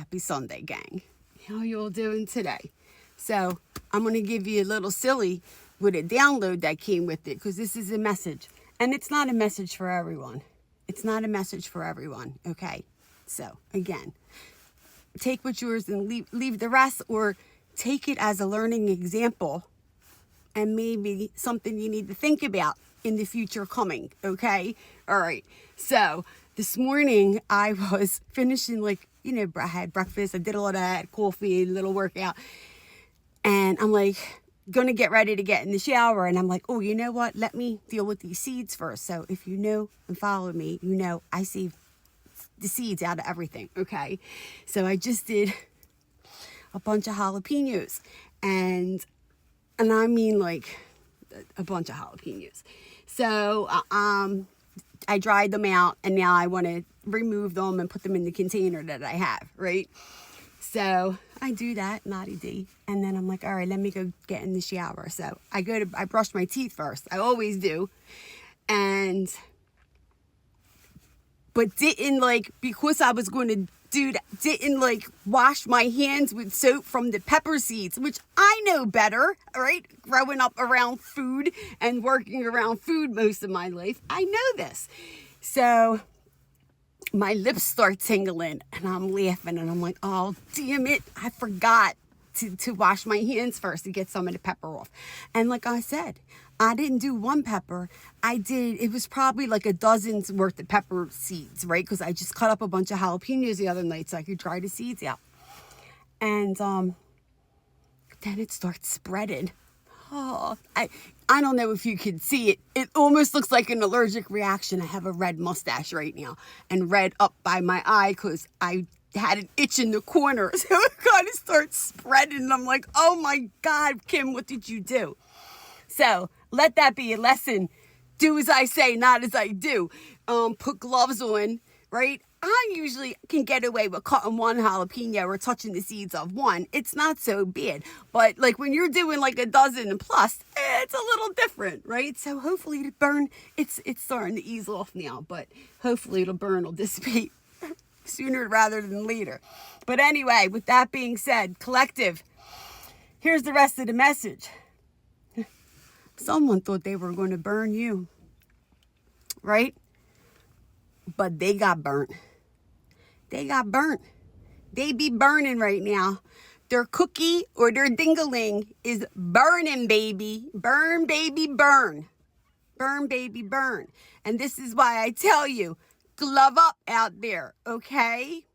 Happy Sunday, gang. How you all doing today? So I'm going to give you a little silly with a download that came with it, because this is a message. And it's not a message for everyone. It's not a message for everyone, okay? So, again, take what's yours and leave the rest, or take it as a learning example and maybe something you need to think about in the future coming, okay? All right. So this morning I was finishing, I had breakfast. I did all that, coffee, little workout. And I'm going to get ready to get in the shower. And I'm like, oh, you know what? Let me deal with these seeds first. So if you know and follow me, you know I see the seeds out of everything, okay? So I just did a bunch of jalapenos. And I mean a bunch of jalapenos. So I dried them out, and now I want to remove them and put them in the container that I have, right? So I do that, naughty-dee. And then I'm like, all right, let me go get in the shower. So I brush my teeth first. I always do. But didn't because I was going to do that, didn't wash my hands with soap from the pepper seeds, which I know better, right? Growing up around food and working around food most of my life, I know this. So my lips start tingling and I'm laughing and I'm like, oh, damn it. I forgot to wash my hands first to get some of the pepper off. And like I said, I didn't do one pepper. It was probably a dozen's worth of pepper seeds, right? Because I just cut up a bunch of jalapenos the other night so I could dry the seeds out. And then it starts spreading. Oh, I don't know if you can see it. It almost looks like an allergic reaction. I have a red mustache right now and red up by my eye because I had an itch in the corner. So it kind of starts spreading. And I'm like, oh my God, Kim, what did you do? So let that be a lesson. Do as I say, not as I do. Put gloves on, right? I usually can get away with cutting one jalapeno or touching the seeds of one. It's not so bad. But when you're doing a dozen and plus, it's a little different, right? So hopefully it'll burn. It's starting to ease off now, but hopefully it'll burn or dissipate sooner rather than later. But anyway, with that being said, collective, here's the rest of the message. Someone thought they were going to burn you, right? But they got burnt. They got burnt. They be burning right now. Their cookie or their dingaling is burning, baby. Burn, baby, burn. Burn, baby, burn. And this is why I tell you, glove up out there, okay?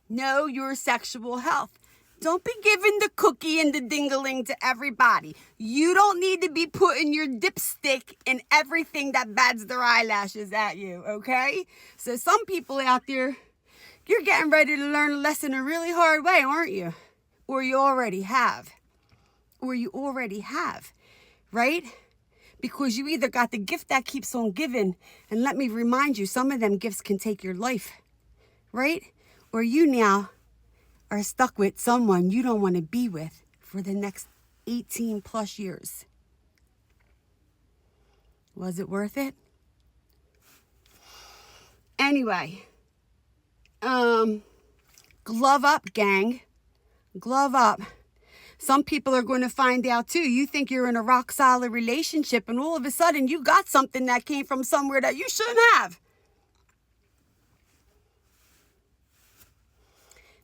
Know your sexual health. Don't be giving the cookie and the dingaling to everybody. You don't need to be putting your dipstick in everything that bats their eyelashes at you, okay? So some people out there, you're getting ready to learn a lesson a really hard way, aren't you? Or you already have. Right? Because you either got the gift that keeps on giving, and let me remind you, some of them gifts can take your life, right? Or you now are stuck with someone you don't want to be with for the next 18 plus years. Was it worth it? Anyway, glove up, gang. Glove up. Some people are going to find out too. You think you're in a rock solid relationship and all of a sudden you got something that came from somewhere that you shouldn't have.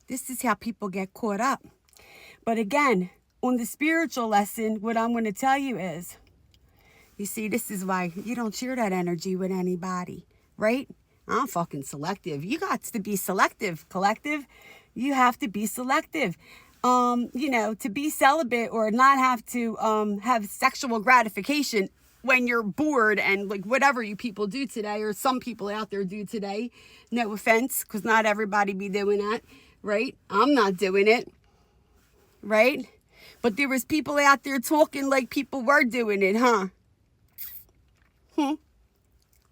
This is how people get caught up. But again, on the spiritual lesson, what I'm going to tell you is, you see, this is why you don't share that energy with anybody, right? I'm fucking selective. You got to be selective, collective. You have to be selective. To be celibate or not have to have sexual gratification when you're bored and whatever you people do today, or some people out there do today. No offense, because not everybody be doing that, right? I'm not doing it, right? But there was people out there talking like people were doing it, huh?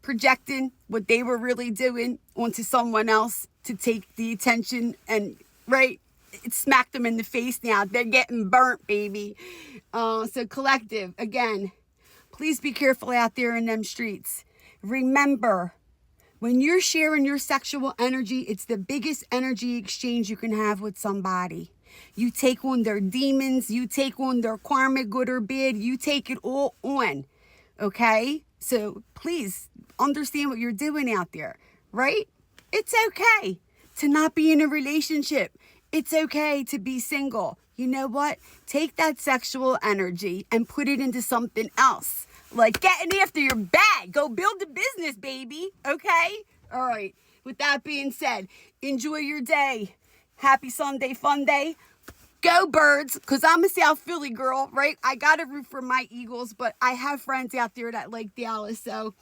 Projecting what they were really doing onto someone else to take the attention and, right? It smacked them in the face now. They're getting burnt, baby. So collective, again, please be careful out there in them streets. Remember, When you're sharing your sexual energy, it's the biggest energy exchange you can have with somebody. You take on their demons, you take on their karma, good or bad, you take it all on, okay? So please understand what you're doing out there, right? It's okay to not be in a relationship. It's okay to be single. You know what? Take that sexual energy and put it into something else. Like getting after your bag. Go build a business, baby. Okay? All right. With that being said, enjoy your day. Happy Sunday, fun day. Go Birds, because I'm a South Philly girl, right? I got to root for my Eagles, but I have friends out there that like Dallas, so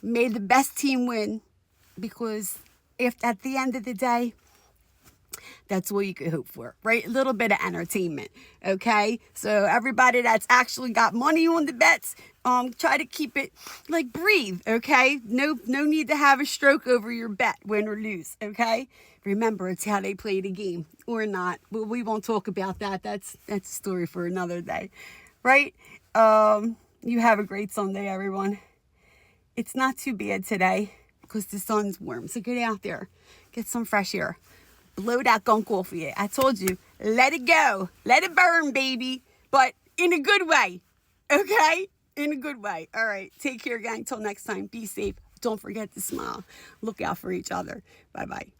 may the best team win, because if at the end of the day, that's what you could hope for, right? A little bit of entertainment, okay? So everybody that's actually got money on the bets, try to keep it, like, breathe, okay? No need to have a stroke over your bet, win or lose, okay? Remember, it's how they play the game, or not. But we won't talk about that. That's a story for another day, right? You have a great Sunday, everyone. It's not too bad today because the sun's warm. So get out there, get some fresh air. Blow that gunk off of you. I told you, let it go. Let it burn, baby. But in a good way. Okay? In a good way. All right. Take care, gang. Till next time. Be safe. Don't forget to smile. Look out for each other. Bye-bye.